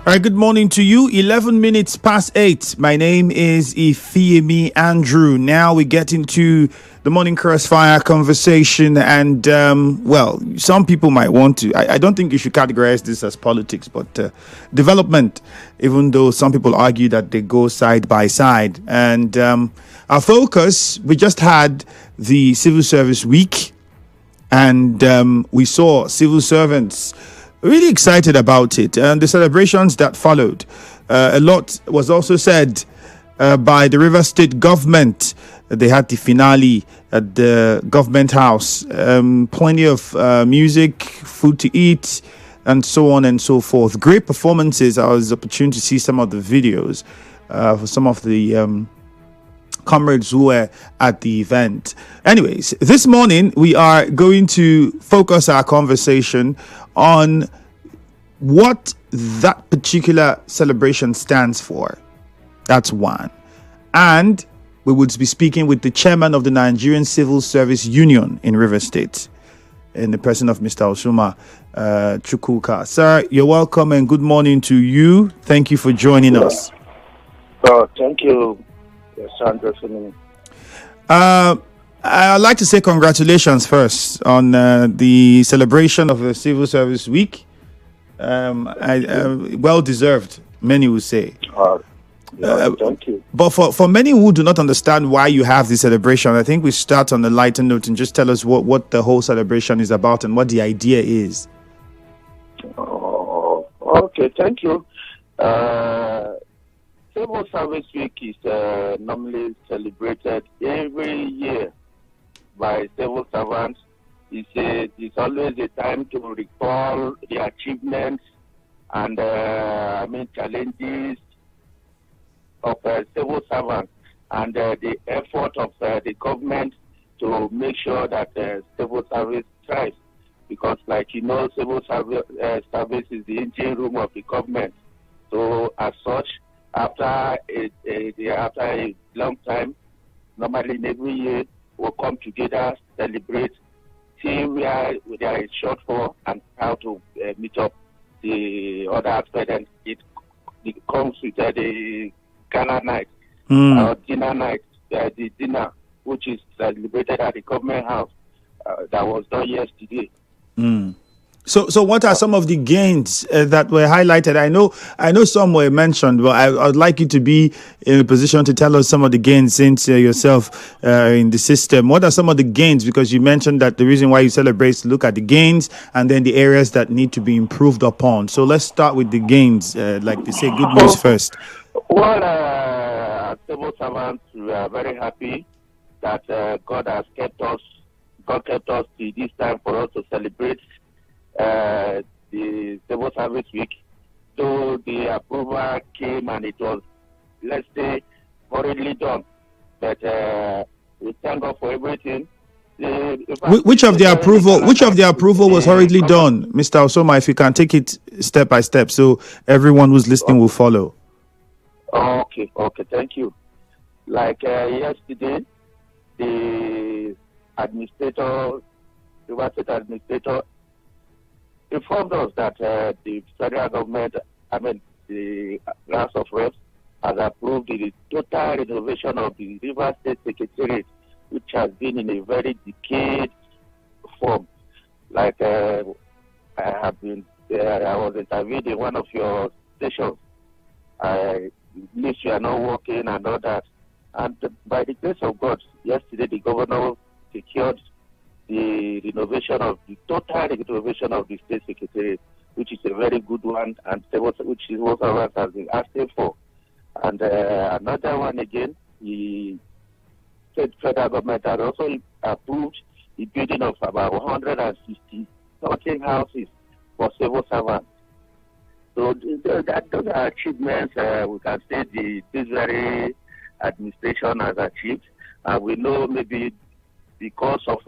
All right, good morning to you. 11 minutes past 8. My name is Ifiemi Andrew. Now we get into the morning crossfire conversation. And, some people might want to. I don't think you should categorize this as politics, but development, even though some people argue that they go side by side. And our focus, we just had the Civil Service Week, and we saw civil servants really excited about it and the celebrations that followed. A lot was also said by the River State government. They had the finale at the government house. Plenty of music, food to eat, and so on and so forth. Great performances. I was opportune to see some of the videos for some of the comrades who were at the event. Anyways, this morning we are going to focus our conversation on what that particular celebration stands for. That's one. And we would be speaking with the chairman of the Nigerian Civil Service Union in Rivers State, in the person of Mr. Osumah, Chukwuma. Sir, you're welcome and good morning to you. Thank you for joining us. Thank you, Sandra. I'd like to say congratulations first on the celebration of the Civil Service Week. Well deserved, many would say. Thank you. But for many who do not understand why you have this celebration, I think we start on a lighter note and just tell us what the whole celebration is about and what the idea is. Okay, thank you. Civil Service Week is normally celebrated every year by civil servants. It's always a time to recall the achievements and challenges of civil servants and the effort of the government to make sure that civil service thrives. Because, civil service is the engine room of the government. So, as such, after a long time, normally in every year, we'll come together, celebrate, see where there is shortfall and how to meet up the other aspect. And it comes with the gala night, dinner night, the dinner, which is celebrated at the government house that was done yesterday. So what are some of the gains that were highlighted? I know some were mentioned, but I'd like you to be in a position to tell us some of the gains since yourself in the system. What are some of the gains? Because you mentioned that the reason why you celebrate is to look at the gains and then the areas that need to be improved upon. So let's start with the gains. Like they say, good news first. Well, civil servants, we are very happy that God has kept us. God kept us to this time for us to celebrate the Civil Service Week. So the approval came and it was, let's say, hurriedly done. But we thank God for everything. Which of the approval was hurriedly done, Mr. Osumah? If you can take it step by step, so everyone who's listening will follow. Okay, thank you. Like yesterday, the River State administrator informed us that the federal government, the House of Reps, has approved the total renovation of the River State Secretariat, which has been in a very decayed form. Like I was interviewed in one of your stations. I believe you are not working and all that. And by the grace of God, yesterday the governor secured the total renovation of the State Secretariat, which is a very good one, and which is what our has been asking for. And another one again, the federal government has also approved the building of about 160 13 houses for civil servants. So those are achievements we can say this very administration has achieved. We know maybe because of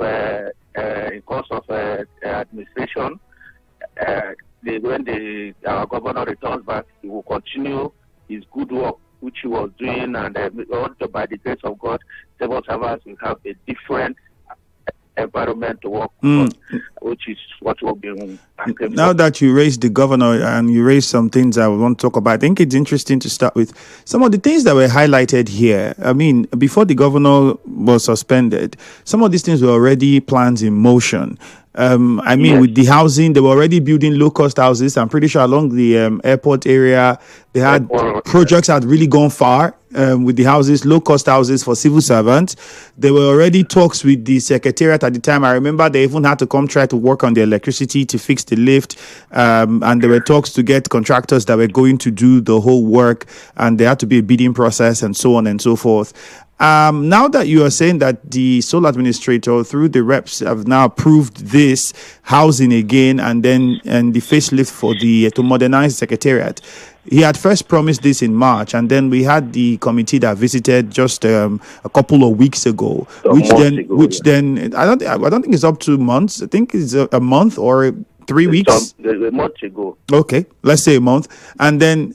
administration, when our governor returns back, he will continue his good work which he was doing, and by the grace of God, civil servants will have a different environment to work on, which is what we'll be asking Now for. that you raised the governor and you raised some things I want to talk about, I think it's interesting to start with some of the things that were highlighted here. I mean, before the governor was suspended, some of these things were already plans in motion. I mean, Yes. with the housing, they were already building low-cost houses. I'm pretty sure along the airport area, they had projects had really gone far with the houses, low-cost houses for civil servants. There were already talks with the secretariat at the time. I remember they even had to come try to work on the electricity to fix the lift. And there were talks to get contractors that were going to do the whole work. And there had to be a bidding process and so on and so forth. Now that you are saying that the sole administrator through the reps have now approved this housing again and then the facelift for the to modernize the secretariat, he had first promised this in March, and then we had the committee that visited just a couple of weeks ago, which then I don't think it's up to months. I think it's a month or 3 weeks. A month ago. Okay, let's say a month. And then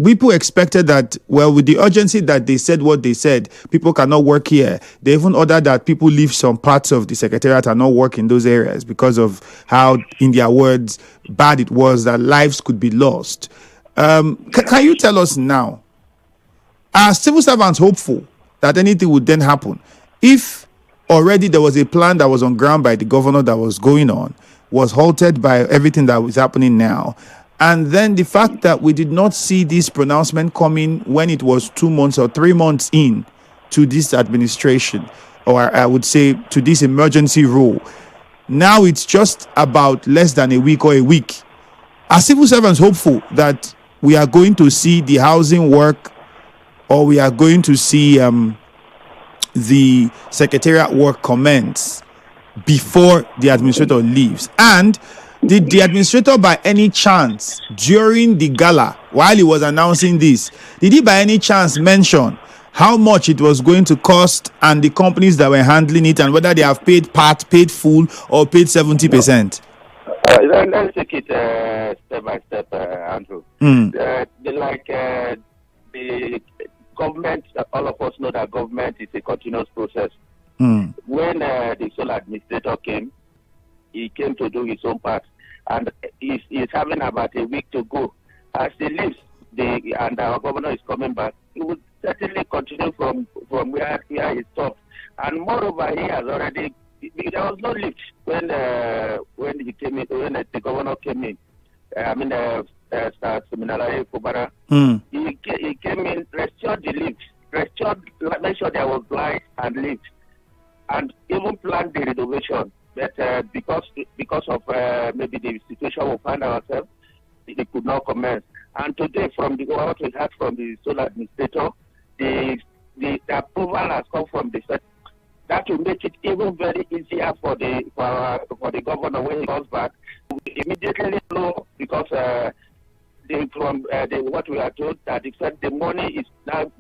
people expected that, well, with the urgency that they said what they said, people cannot work here. They even ordered that people leave some parts of the secretariat and not work in those areas because of how, in their words, bad it was, that lives could be lost. Can you tell us now, are civil servants hopeful that anything would then happen? If already there was a plan that was on ground by the governor that was going on, was halted by everything that was happening now. And then the fact that we did not see this pronouncement coming when it was 2 months or 3 months in to this administration, or I would say to this emergency rule. Now it's just about less than a week or a week. Are civil servants hopeful that we are going to see the housing work, or we are going to see the secretariat work commence before the administrator leaves? And did the administrator by any chance during the gala, while he was announcing this, did he by any chance mention how much it was going to cost and the companies that were handling it, and whether they have paid part, paid full, or paid 70%? Let's take it step by step, Andrew. The government, all of us know that government is a continuous process. When the sole administrator came, he came to do his own part, and he's having about a week to go. As he leaves, and our governor is coming back, he will certainly continue from where he stopped. And moreover, he has already, there was no lift when he came in, when the governor came in. Seminary Kubara. He came in, restored the lift, make sure there was light and lift, and even planned the renovation. But because of maybe the situation we find ourselves, it could not commence. And today, from what we heard from the sole administrator, the approval has come from the Senate. That will make it even very easier for the governor when he comes back. We immediately know, because what we are told, that the money is now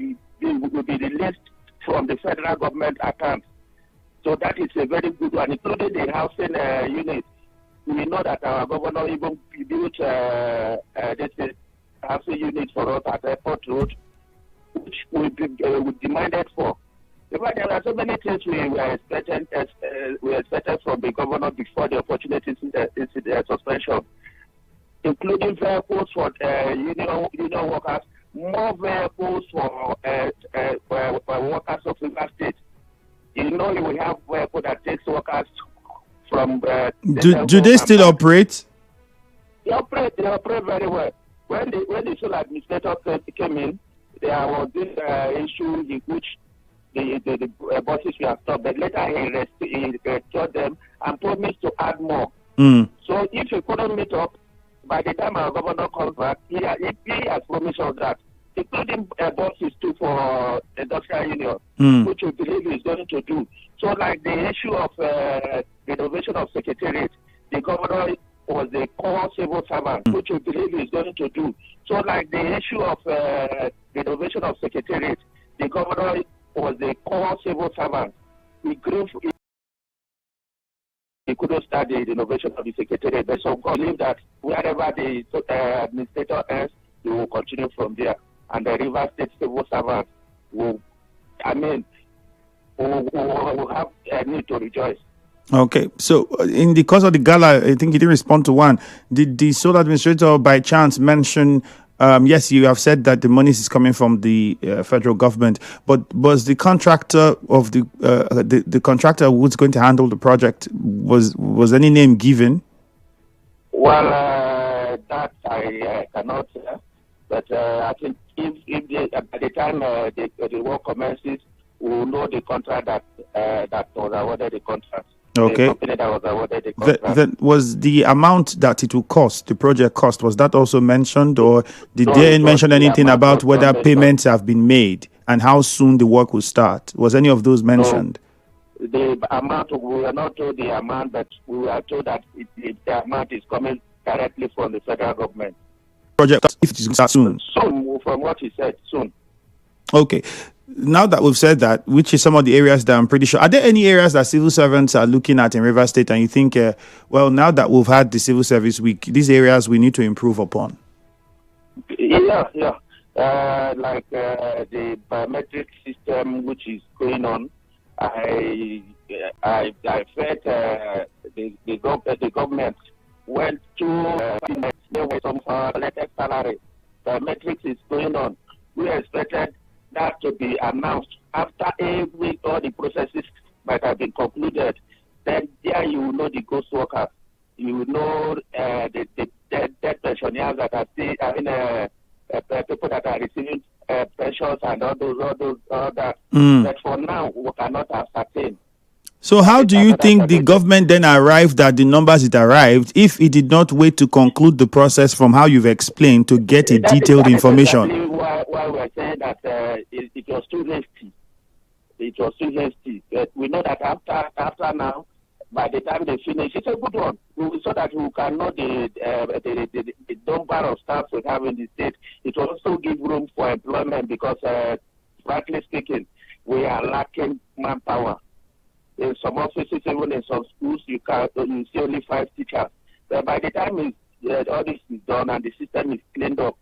will be released from the federal government account. So that is a very good one, including the housing unit. We know that our governor even built this housing unit for us at Airport Road, which we demanded for. But there are so many things we were expecting from the governor before the opportunity suspension, including vehicles for union workers, more vehicles for workers of River State. You know, we have vehicle that takes workers from. Do they still operate? They operate very well. When the sole administrator came in, there was this issue in which the bosses were stopped. But later he restored them and promised to add more. So if he couldn't meet up, by the time our governor comes back, he has promised us that, including bosses too for industrial union, which we believe he is going to do. So, like the issue of renovation of secretariat, the governor was the core civil servant, which we believe he is going to do. So, like the issue of renovation of secretariat, the governor was the core civil servant. He couldn't start the renovation of the secretariat. But so God believe that wherever the administrator ends, he will continue from there. And the River State civil servants will have a need to rejoice. Okay, so in the course of the gala, I think you didn't respond to one. Did the sole administrator by chance mention? Yes, you have said that the money is coming from the federal government, but was the contractor of the contractor who's going to handle the project, was any name given? Well, that I cannot say, but I think if by the time the work commences, we will know the contract that was awarded the contract, the Okay. company that was awarded the contract. Then was the amount that it will cost, the project cost, was that also mentioned, or did No, they it was mention the anything amount about was not whether mentioned. payments have been made and how soon the work will start? Was any of those No, mentioned? the amount we were not told the amount, but we were told that the amount is coming directly from the federal government. Project, if it is going to start soon. Soon, from what he said, soon. Okay. Now that we've said that, which is some of the areas that I'm pretty sure, are there any areas that civil servants are looking at in River State and you think, well, now that we've had the Civil Service Week, these areas we need to improve upon? Yeah, yeah. Like the biometric system which is going on, I felt the government went to some latest salary. Biometrics is going on. We expected that to be announced after all the processes might have been concluded. Then there you will know the ghost workers. You will know the dead pensioners that are still, people that are receiving pensions and all that. But for now, we cannot ascertain. So how do you think the government then arrived at the numbers it arrived if it did not wait to conclude the process from how you've explained to get a detailed information? Exactly why we're saying that it was too hasty. It was too hasty. But we know that after now, by the time they finish, it's a good one. So that we can know the number of staff we have in the state. It will also give room for employment because, frankly speaking, we are lacking manpower. In some offices, even in some schools, you see only 5 teachers. But by the time all this is done and the system is cleaned up,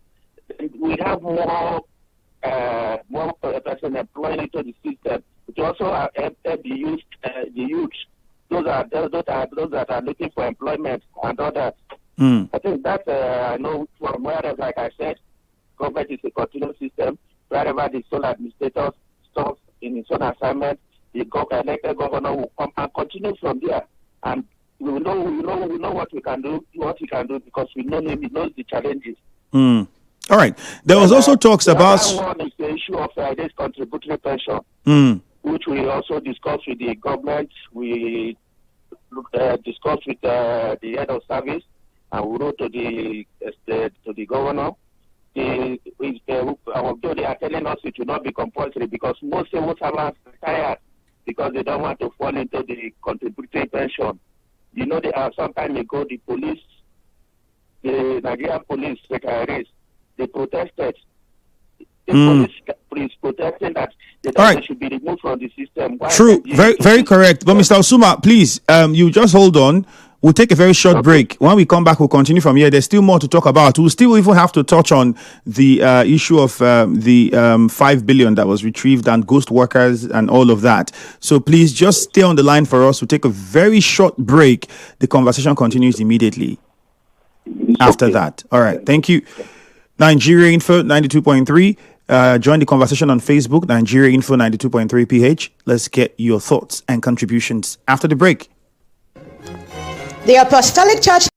we have more person employed into the system. It also help the youth. Those that are looking for employment and others. I think that I know from wherever, like I said, government is a continuous system. Wherever the sole administrator stops in his own assignment, the elected governor will come and continue from there. And we know what we can do, because we know him, he knows the challenges. All right. There was also talks about. The other one is the issue of this contributory pension, which we also discussed with the government. We discussed with the head of service, and we wrote to the governor. Although they are telling us it will not be compulsory because most civil servants are tired because they don't want to fall into the contributory pension. You know, some time ago, the Nigerian police retirees, they protested. The police protesting that they should be removed from the system. True, very, very correct. But Mr. Osumah, please, you just hold on. We'll take a very short break. When we come back, we'll continue from here. There's still more to talk about. We'll still even have to touch on the issue of the 5 billion that was retrieved and ghost workers and all of that. So please just stay on the line for us. We'll take a very short break. The conversation continues immediately after that. All right. Thank you. Nigeria Info 92.3. Join the conversation on Facebook, Nigeria Info 92.3 PH. Let's get your thoughts and contributions after the break. The Apostolic Church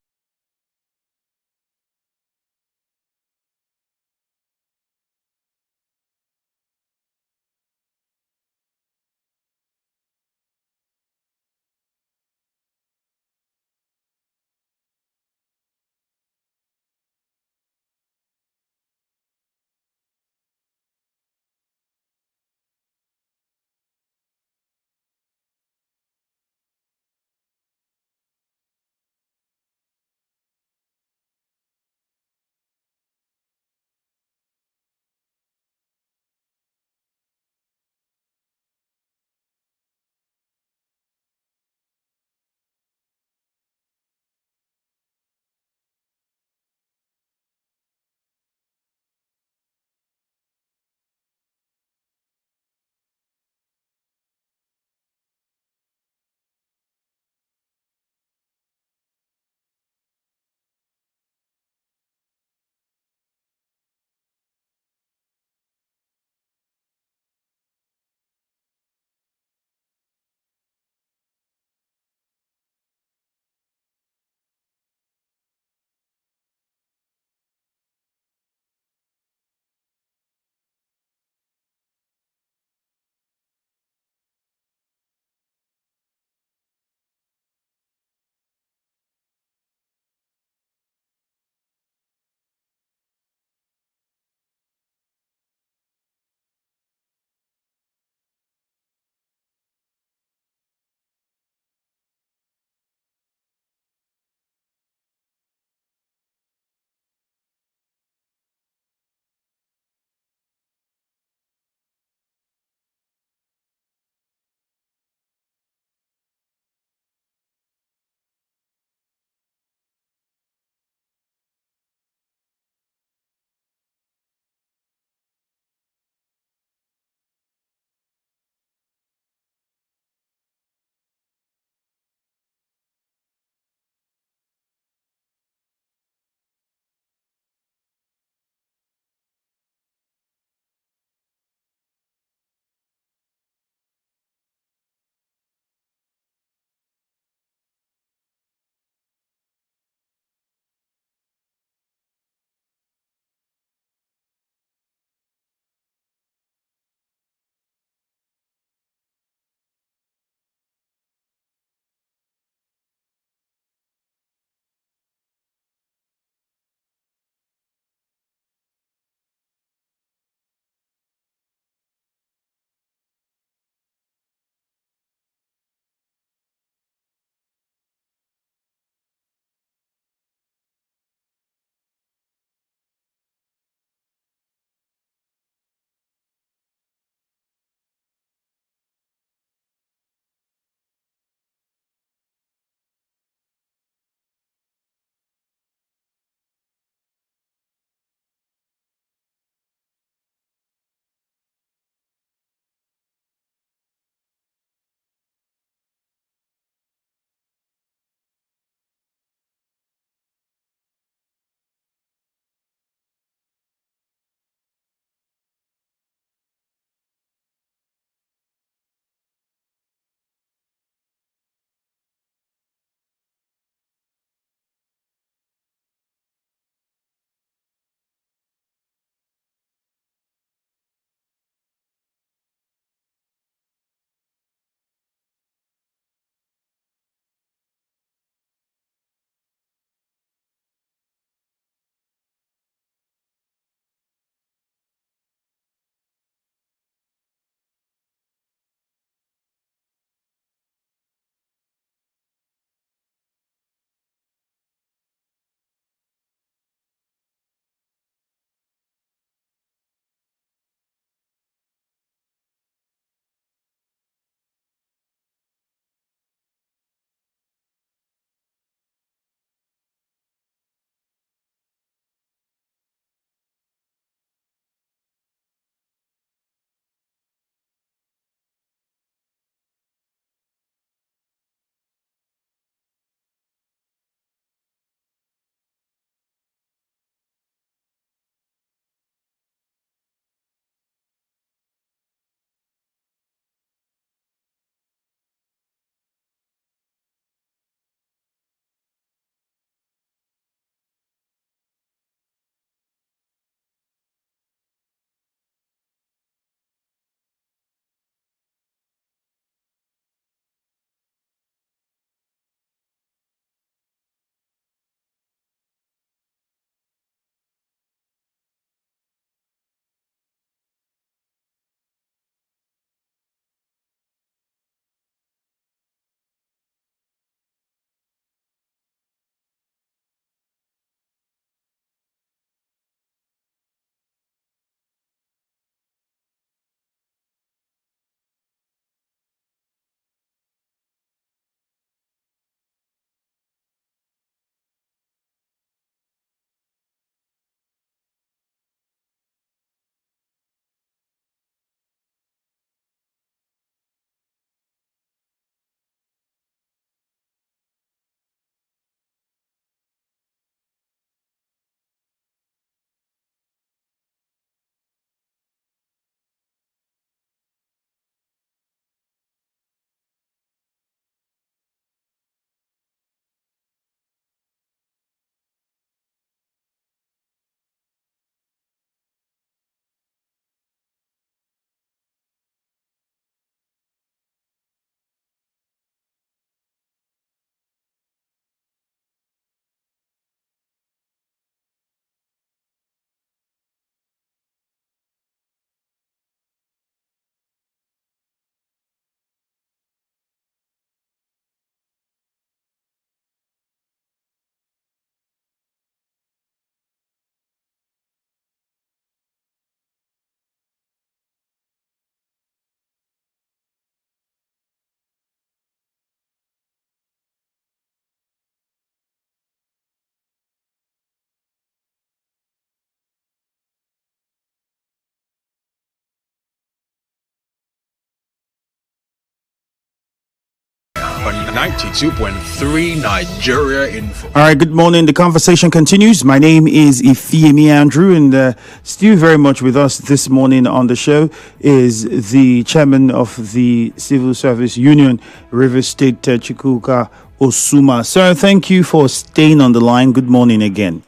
on 92.3 Nigeria Info. All right, good morning. The conversation continues. My name is Ifiemi Andrew, and still very much with us this morning on the show is the chairman of the Civil Service Union, Rivers State, Chukwuma Osumah. Sir, thank you for staying on the line. Good morning again.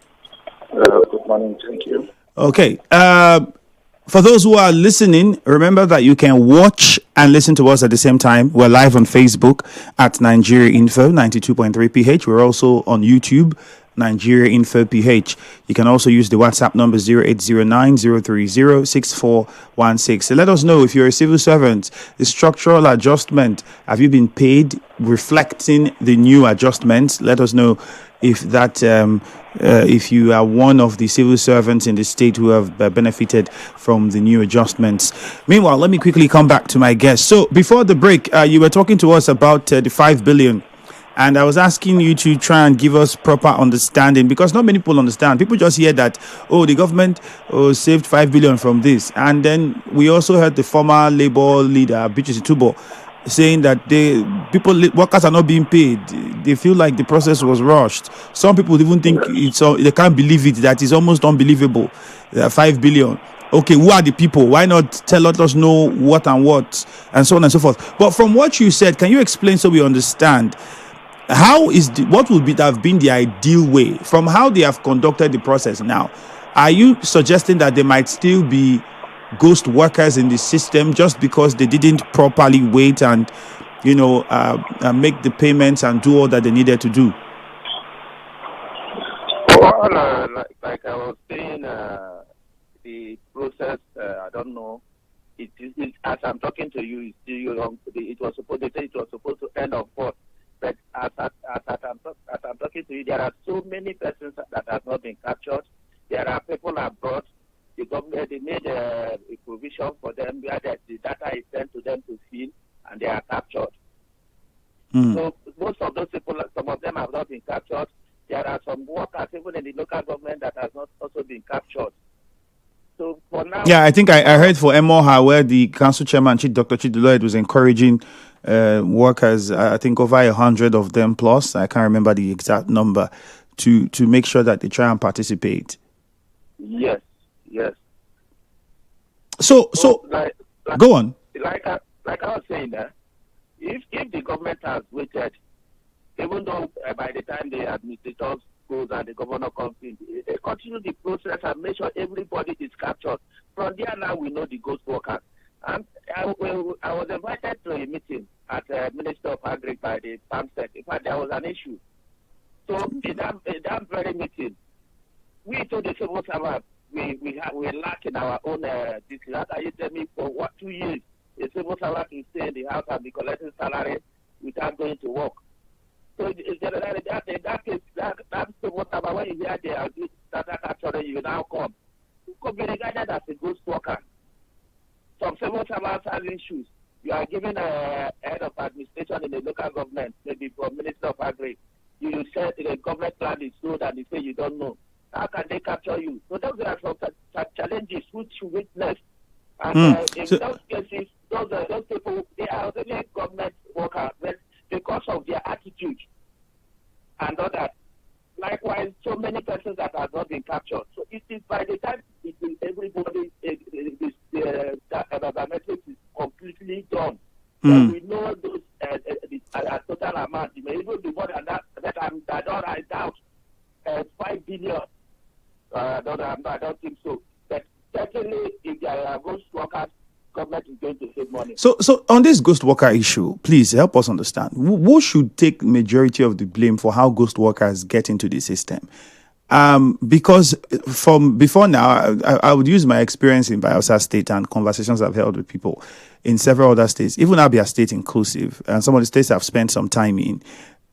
Good morning. Thank you. Okay. For those who are listening, remember that you can watch and listen to us at the same time. We're live on Facebook at Nigeria Info 92.3 PH. We're also on YouTube, Nigeria Info PH. You can also use the WhatsApp number 0809-030-6416. So let us know if you're a civil servant. The structural adjustment, have you been paid reflecting the new adjustments? Let us know if that if you are one of the civil servants in the state who have benefited from the new adjustments. Meanwhile, let me quickly come back to my guest. So before the break, you were talking to us about the 5 billion. And I was asking you to try and give us proper understanding, because not many people understand. People just hear that, the government saved 5 billion from this. And then we also heard the former Labour leader, Bichisi Tubo, saying that workers are not being paid. They feel like the process was rushed. Some people even think they can't believe it, that is almost unbelievable. 5 billion. Okay, who are the people? Why not let us know what and what, and so on and so forth. But from what you said, can you explain so we understand what would have been the ideal way from how they have conducted the process now? Are you suggesting that there might still be ghost workers in the system just because they didn't properly wait and make the payments and do all that they needed to do? Well, like I was saying, the process, I don't know. It as I'm talking to you, it's still wrong. It was supposed to end on 4th. But as I'm talking to you, there are so many persons that have not been captured. There are people abroad. The government, they made a provision for them where the data is sent to them to fill, and they are captured. So most of those people, some of them have not been captured. There are some workers, even in the local government, that has not also been captured. So for now... Yeah, I think I heard for Emoha, where the council chairman, Dr. Chidiloyd, was encouraging workers, I think over 100 of them plus, I can't remember the exact number, to make sure that they try and participate. Yes. So go on. Like I was saying, if the government has waited, even though by the time the administrators goes and the governor comes in, they continue the process and make sure everybody is captured. From there now we know the ghost workers. And I was invited to a meeting at the Minister of Agri by the PAMSEC. In fact, there was an issue. So in that very meeting, we told the civil servants we lack in our own this. How can you tell me for 2 years the civil servant will stay in the house and be collecting salary without going to work? So that case, that civil servant, when you hear they are data capturing, you now come. You could be regarded as a ghost worker. Some civil servants have issues. You are given a head of administration in the local government, maybe from Minister of Agri. You said the government plan is so that they say you don't know. How can they capture you? So those are some challenges which you witness. And in those cases, those people, they are really government workers, but because of their attitude and all that. Likewise, so many persons that have not been captured. So it is by the time everybody, the biometrics is completely done. And we know those total amount. It may even be more than that, but I doubt 5 billion. I don't think so. But certainly, if there are ghost workers, government is going to save money. So on this ghost worker issue, please help us understand. Who should take majority of the blame for how ghost workers get into the system? Because from before now, I would use my experience in Bayelsa State and conversations I've held with people in several other states, even Abia State inclusive, and some of the states I've spent some time in.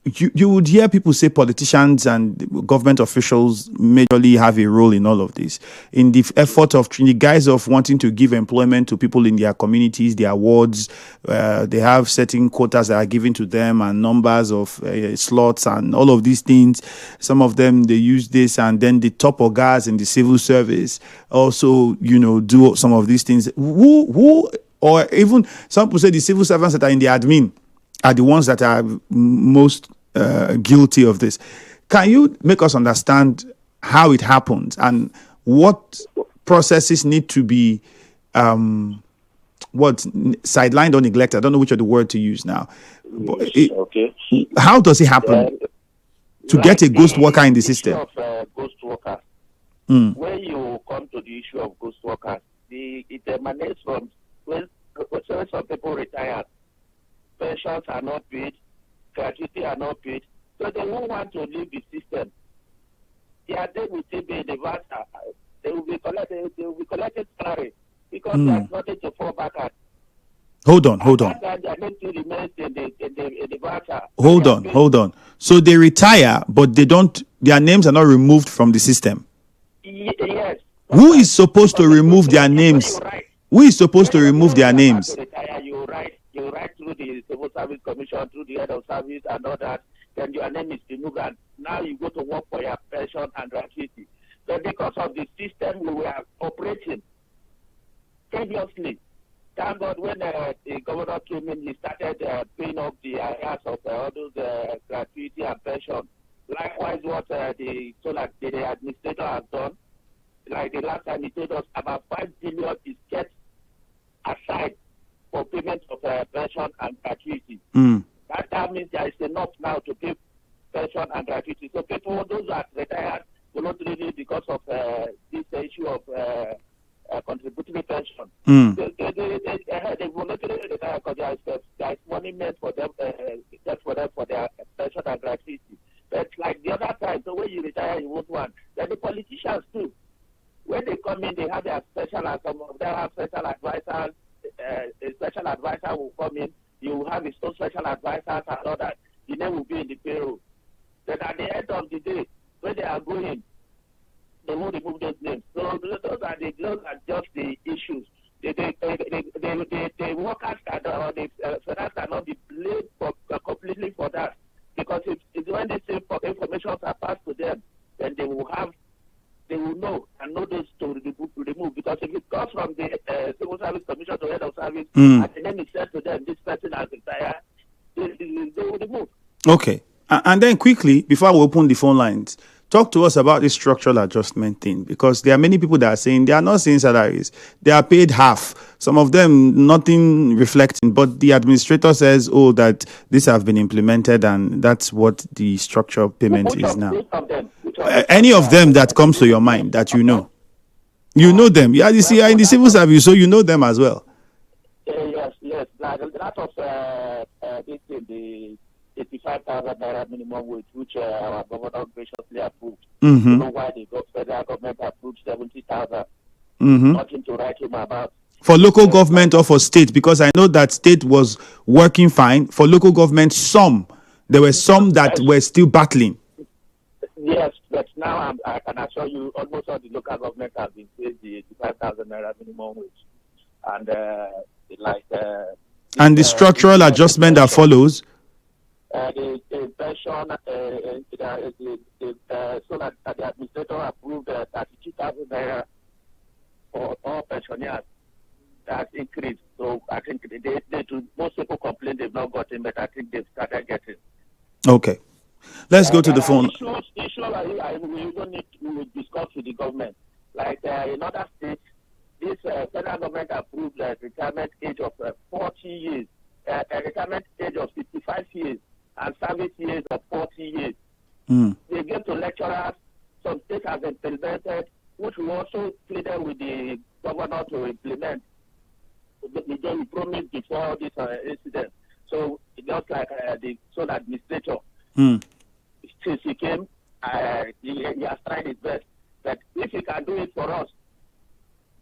You would hear people say politicians and government officials majorly have a role in all of this, in the effort of, in the guise of wanting to give employment to people in their communities, their wards. They have certain quotas that are given to them and numbers of slots and all of these things. Some of them, they use this, and then the top guys in the civil service also, do some of these things. Who or even some people say the civil servants that are in the admin are the ones that are most guilty of this. Can you make us understand how it happens and what processes need to be sidelined or neglected? I don't know which are the word to use now. Okay. How does it happen to get a ghost worker in the system? Of, ghost workers. When you come to the issue of ghost workers, it emanates from when some people retire, pensions are not paid, gratuity are not paid, so they won't want to leave the system. They will still be in the VAT. They will be collecting salary because there's nothing to fall back at. Hold on. Hold on. So they retire, but they don't. Their names are not removed from the system. Yes. Who is supposed to remove their names? Who is supposed to remove their names? You write through the Civil Service Commission, through the head of service and all that. Then your name is removed, and now you go to work for your pension and gratuity. But because of the system we were operating previously, thank God when the governor came in, he started paying up the areas of all those gratuity and pension. Likewise, what the administrator has done, like the last time he told us, about 5 billion is kept aside for payment of pension and gratuity. That means there is enough now to pay pension and gratuity. So people, those that retired, voluntarily because of this issue of contributory pension. They voluntarily retire because there is money meant for them, for their pension and gratuity. But like the other side, so when you retire, you won't want. Then the politicians too, when they come in, they have their special, some of them have special advisors. A special advisor will come in. You will have his own special advisors and all that. The name will be in the payroll. Then at the end of the day, when they are going, they will remove those names. So those are just the issues. The workers or the finance cannot be blamed completely for that, because it's when they say information are passed to them, then they will know and know this to remove. Because if it comes from the Civil Service Commission to head of service, and then it says to them, this person has retired, they will remove. Okay. And then quickly, before we open the phone lines, talk to us about this structural adjustment thing, because there are many people that are saying they are not seeing salaries. They are paid half. Some of them, nothing reflecting, but the administrator says, that this have been implemented and that's what the structural payment is now. Any of them that comes to your mind that you know? You know them. Yeah, you see, in the civil service, so you know them as well. Yes. Like a lot of the 85,000 naira minimum wage, which our governor graciously approved. I don't know why the federal government approved 70,000. Nothing to write him about. For local government or for state? Because I know that state was working fine. For local government, there were some that were still battling. Yes, but now I can assure you almost all the local government have been paid the 85,000 naira minimum wage. And and the structural adjustment that follows? The pension, so that the administrator approved 32,000 naira for all pensioners. That increased. So I think most people complain they've not gotten, but I think they've started getting. Okay. Let's go to the phone. Issues we don't need to discuss with the government. Like in other states, this federal government approved the retirement age of 40 years, a retirement age of 65 years, and service years of 40 years. They give to lecturers. Some states have implemented, which we also pleaded with the governor to implement. We promised before this incident. So just like the sole administrator, since he came, he has tried his best. But if he can do it for us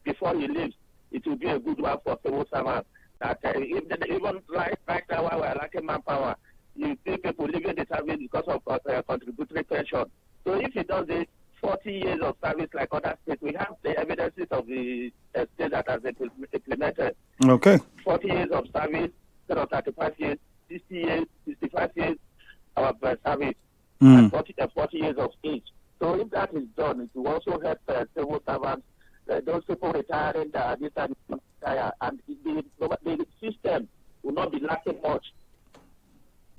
before he leaves, it will be a good one for civil servants. That even right now, while we're lacking manpower, you see people leaving the service because of contributory pension. So if he does it, 40 years of service like other states, we have the evidences of the state that has implemented. Okay. 40 years of service, 35 years, 60 years, 65 years of service, and 40 years of age. So if that is done, it will also help civil servants, those people retiring this time retire, and the system will not be lacking much.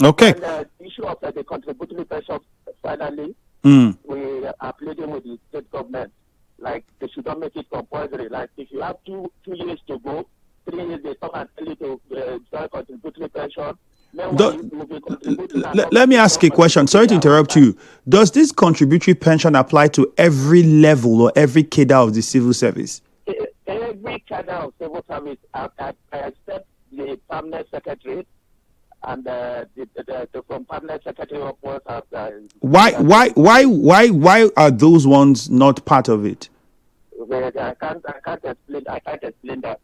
Okay. And the issue of the contributory pension, finally, we are pleading with the state government, like they should not make it compulsory. Like if you have two years to go, 3 years they come and tell you to join contributory pension. Let me ask a question. Sorry to interrupt you. Does this contributory pension apply to every level or every cadre of the civil service? Every cadre of civil service, except the permanent secretary and the from permanent secretary upwards. Why are those ones not part of it? I can't explain that.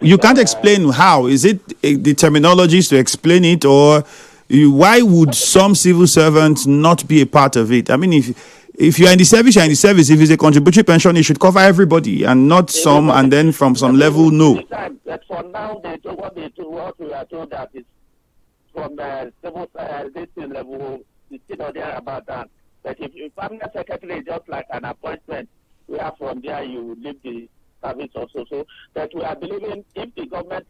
You can't explain how. Is it the terminologies to explain it, or why would some civil servants not be a part of it? I mean, if you're in the service, you're in the service. If it's a contributory pension, it should cover everybody and not some, and then from some level, no. But for now, they do what we are told that is from the civil this level, it's still there about that. But if permanent secretary is just like an appointment, we are from there, you leave the service also. So that we are believing if the government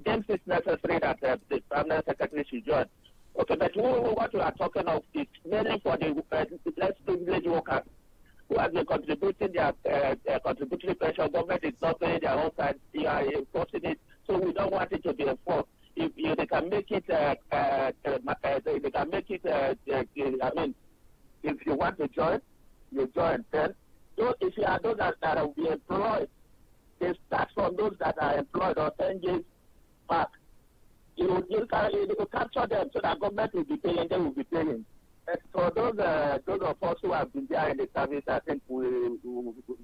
deems it necessary that the permanent secretary should join. Okay, but what we are talking of is mainly for the less privileged workers who have been contributing their contributory pension. Government is not paying their own side. They are enforcing it, so we don't want it to be enforced. If they can make it, they can make it. I mean, if you want to join, you join. Then, if you are those that will be employed, they start from those that are employed or 10 years back. You will capture them so that government will be paying, they will be paying. And for those of us who have been there in the service, I think we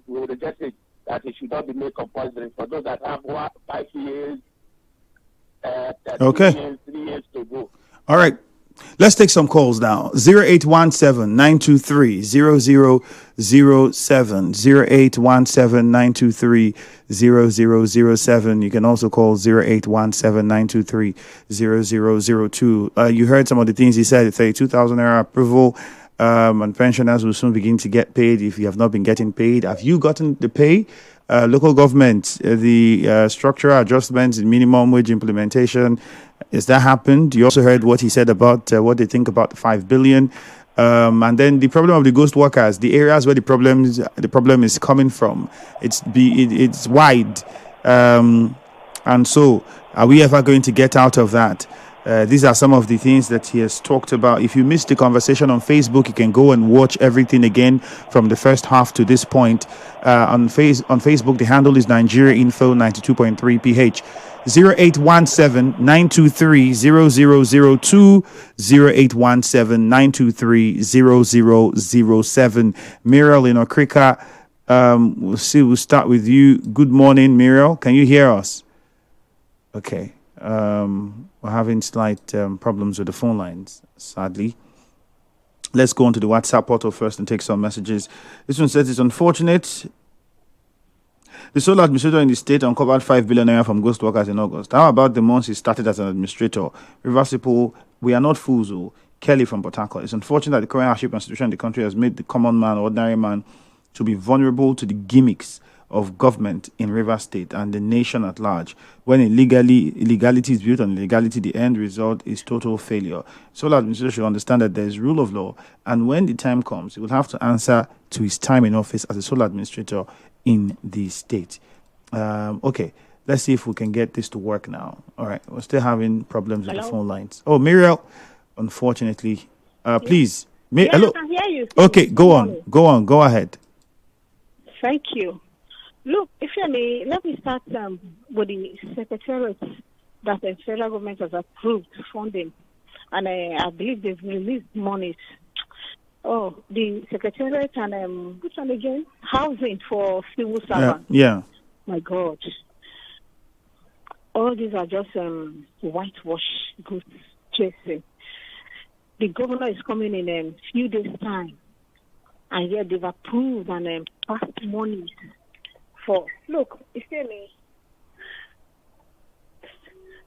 reject it, that it should not be made compulsory. For those that have 5 years, 3 years to go. All right. Let's take some calls now. 0817-923-0007. 0817-923-0007. You can also call 0817-923-0002. You heard some of the things he said. 32,000 naira approval, and pensioners will soon begin to get paid if you have not been getting paid. Have you gotten the pay? Local government, the structural adjustments in minimum wage implementation, has that happened? You also heard what he said about what they think about the 5 billion. And then the problem of the ghost workers, the areas where the problem is coming from, it's wide. And so are we ever going to get out of that? These are some of the things that he has talked about. If you missed the conversation on Facebook, you can go and watch everything again from the first half to this point. On Facebook, the handle is Nigeria Info 92.3 PH. 0817-923-0002, 0817-923-0007. Muriel in Okrika, we'll start with you. Good morning, Muriel. Can you hear us? Okay. We're having slight problems with the phone lines, sadly. Let's go on to the WhatsApp portal first and take some messages. This one says it's unfortunate. The sole administrator in the state uncovered 5 billion naira from ghost workers in August. How about the months he started as an administrator? Reversible, we are not fools. Kelly from Port Harcourt. It's unfortunate that the current hardship situation in the country has made the common man, ordinary man, to be vulnerable to the gimmicks of government in Rivers State and the nation at large. When illegality is built on illegality, the end result is total failure. Sole administrator should understand that there is rule of law, and when the time comes, he will have to answer to his time in office as a sole administrator in the state. Okay, let's see if we can get this to work now. All right, we're still having problems with the phone lines. Oh, Muriel, unfortunately. Please. Hello. I can hear you. Okay, go ahead. Thank you. Look, Ifiemi, let me start with the secretariat that the federal government has approved funding, and I believe they've released monies. Oh, the secretariat and which one again? Housing for civil servants. Yeah. My God. All these are just whitewash goods chasing. The governor is coming in a few days' time, and yet they've approved and passed monies for. Look, Ifiemi,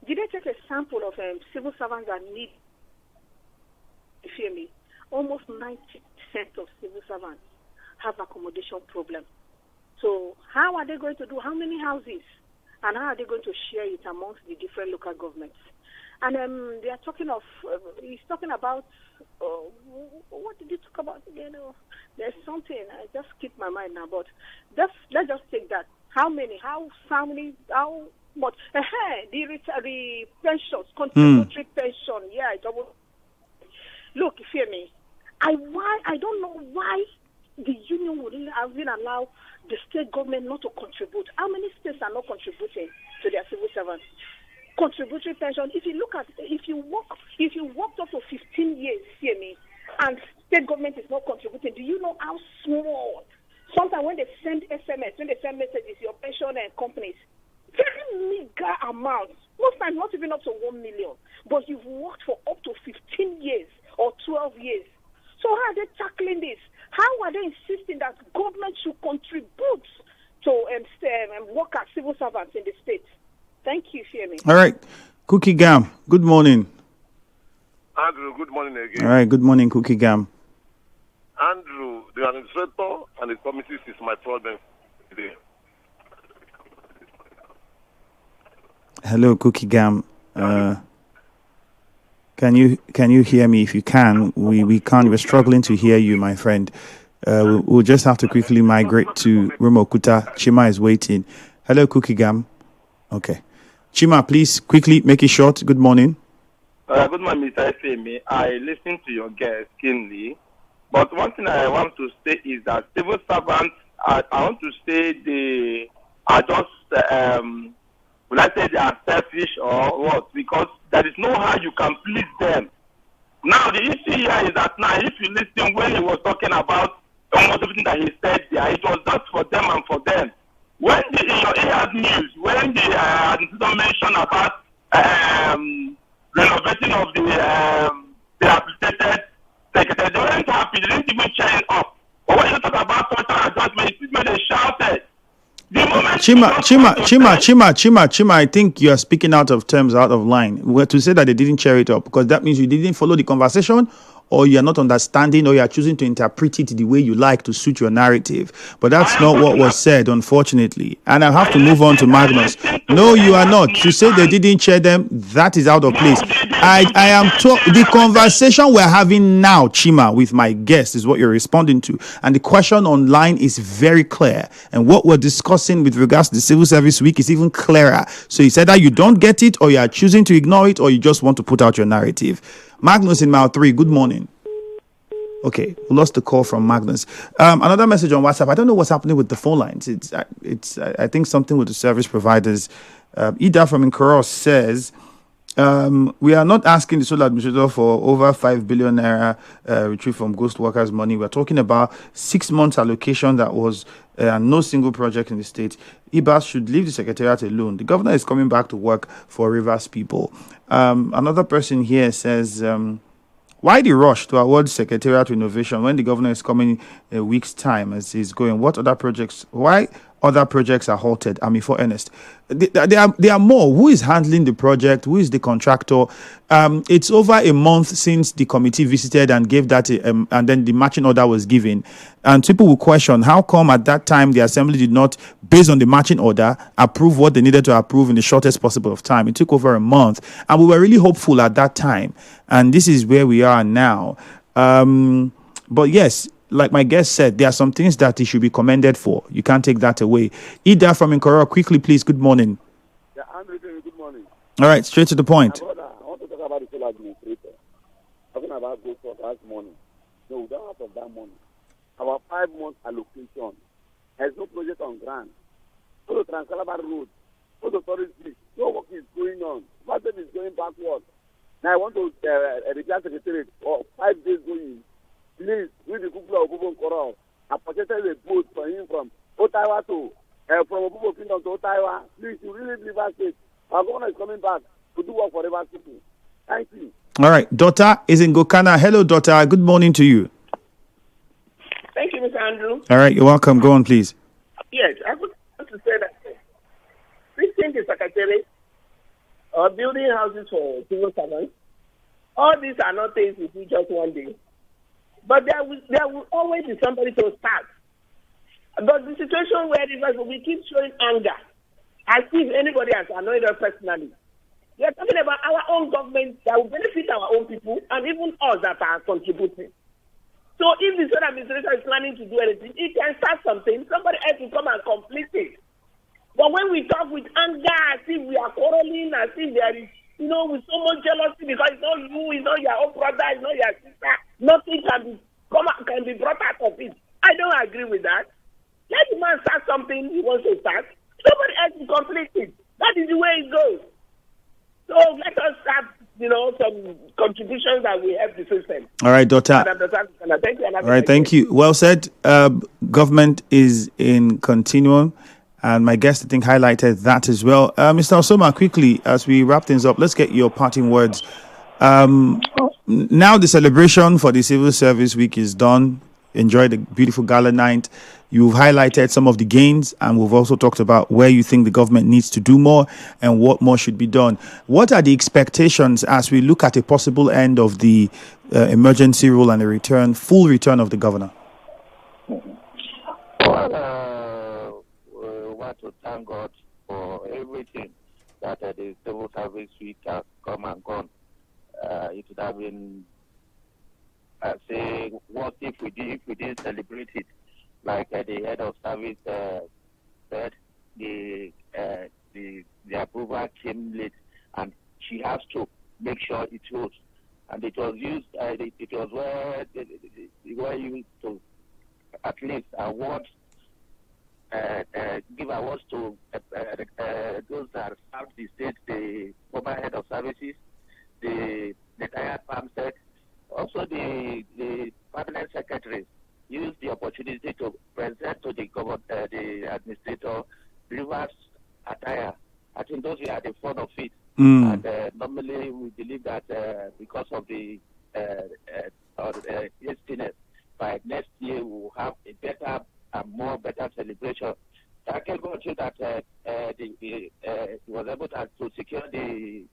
did they take a sample of civil servants that need Ifiemi? Almost 90% of civil servants have accommodation problem. So how are they going to do? How many houses? And how are they going to share it amongst the different local governments? And they are talking of, he's talking about, what did he talk about again? There's something, I just keep my mind now, but let's just take that. How much, the pensions, contributory pension, yeah, look, Ifiemi, I don't know why the union would even allow the state government not to contribute. How many states are not contributing to their civil servants? Contributory pension. If you work up to 15 years, Ifiemi, and state government is not contributing, do you know how small? Sometimes when they send SMS, when they send messages, your pension and companies, very meager amounts. Most times not even up to 1 million. But you've worked for up to 15 years or 12 years. So how are they tackling this? How are they insisting that government should contribute to work as civil servants in the state? Thank you, Ifiemi. All right. Cookie Gam, good morning. Andrew, good morning again. All right, good morning, Cookie Gam. Andrew, the administrator and the committees is my problem today. Hello, Cookie Gam. Can you hear me? If you can, we can't. We're struggling to hear you, my friend. We'll just have to quickly migrate to Rumokuta. Chima is waiting. Hello, Cookie Gam. Okay. Chima, please quickly make it short. Good morning. Good morning, Mr. Ifiemi. I listened to your guest keenly, but one thing I want to say is that civil servants, I want to say they are just, will I say they are selfish or what? Because there is no how you can please them. Now, the issue here is that now, if you listen when he was talking about almost everything that he said there, it was just for them and for them. When in your ears news, when the administrator mentioned about renovating of the rehabilitated secretary, they weren't happy, they didn't even chain up. But when you talk about social adjustment, they shouted. Chima, I think you are speaking out of terms, out of line. Well, to say that they didn't cheer it up, because that means you didn't follow the conversation, or you are not understanding, or you are choosing to interpret it the way you like to suit your narrative. But that's not what was said, unfortunately. And I have to move on to Magnus. No, you are not. To say they didn't cheer them, that is out of place. I am the conversation we're having now, Chima, with my guest is what you're responding to. And the question online is very clear. And what we're discussing with regards to the Civil Service Week is even clearer. So it's either you don't get it, or you are choosing to ignore it, or you just want to put out your narrative. Magnus in Mile 3, good morning. Okay, we lost the call from Magnus. Another message on WhatsApp. I don't know what's happening with the phone lines. It's I think something with the service providers. Ida from Nkoro says, we are not asking the sole administrator for over 5 billion naira retrieved from ghost workers' money. We're talking about 6 months allocation that was no single project in the state. IBAS should leave the secretariat alone. The governor is coming back to work for Rivers people. Another person here says, why the rush to award secretariat renovation when the governor is coming a week's time as he's going? What other projects? Why other projects are halted? I mean, for Ernest, there are more. Who is handling the project? Who is the contractor? It's over a month since the committee visited and gave that, and then the marching order was given. And people will question, how come at that time the assembly did not, based on the marching order, approve what they needed to approve in the shortest possible of time? It took over a month. And we were really hopeful at that time. And this is where we are now. But yes, like my guest said, there are some things that he should be commended for. You can't take that away. Ida from Nkoro, quickly, please. Good morning. Yeah, Andrew, good morning. All right, straight to the point. Brother, I want to talk about the solar administrator. Talking about good for that money. No, we don't have that money. Our 5 month allocation has no project on ground. All the Trans-Calabar Road, all the tourist beach, no work is going on. Market is going backward. Now I want to declare secretary for 5 days going. Please, with the people of Obubo Nkoro, I purchased a boat for him from Ottawa to from Obubo Kingdom to Ottawa. Please, you really leave us it. Our governor is coming back to do work for River people. Thank you. All right, daughter is in Gokana. Hello, daughter. Good morning to you. Thank you, Mr. Andrew. All right, you're welcome. Go on, please. Yes, I would want to say that fixing the secretary or building houses for civil servants, all these are not things we do just one day. But there will always be somebody to start. But the situation where we keep showing anger, as if anybody has annoyed us personally. We are talking about our own government that will benefit our own people and even us that are contributing. So if the state administration is planning to do anything, it can start something. Somebody else will come and complete it. But when we talk with anger, as if we are quarreling, as if there is, with so much jealousy because it's not you, it's not your own brother, it's not your sister, nothing can be brought out of it. I don't agree with that. Let the man start something he wants to start. Somebody else will complete it. That is the way it goes. So let us start, some contributions that will help the system. All right, Doctor. Thank you. All right, thank you. Well said. Government is in continuum. And my guest, I think, highlighted that as well. Mr. Osumah, quickly, as we wrap things up, let's get your parting words. Now the celebration for the Civil Service Week is done. Enjoy the beautiful gala night. You've highlighted some of the gains, and we've also talked about where you think the government needs to do more and what more should be done. What are the expectations as we look at a possible end of the emergency rule and a full return of the governor? Well, we want to thank God for everything that the Civil Service Week has come and gone. It would have been, what if we didn't celebrate it? Like the head of service said, the approval came late, and she has to make sure it was. And it was used. It was where they were used to at least award, give awards to those that served the state, the former head of services, the retired farmstead, also the permanent secretaries. Use the opportunity to present to the administrator reverse attire. I think those are the fun of it. And normally we believe that because of the hastiness, by next year we will have a better and better celebration. I can go through that he was able to secure the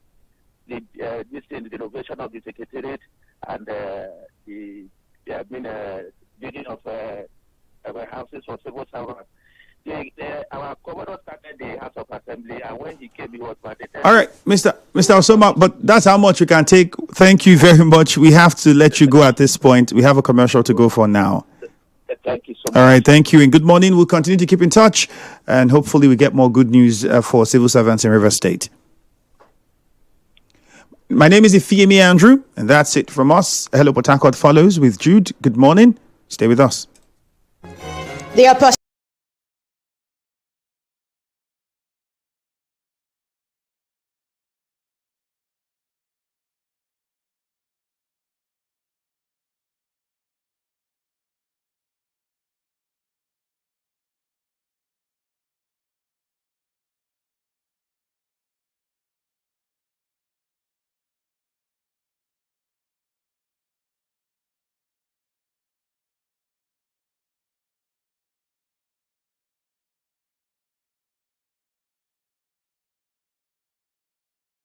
renovation of the secretariat and the building of houses for civil servants. Our governor started the House of Assembly, and when he came, he was mandated. All right, Mr. Osumah, but that's how much we can take. Thank you very much. We have to let you go at this point. We have a commercial to go for now. Thank you so much. All right, thank you, and good morning. We'll continue to keep in touch, and hopefully we get more good news for civil servants in Rivers State. My name is Ifiemi Andrew, and that's it from us. Hello, Port Harcourt follows with Jude. Good morning. Stay with us. The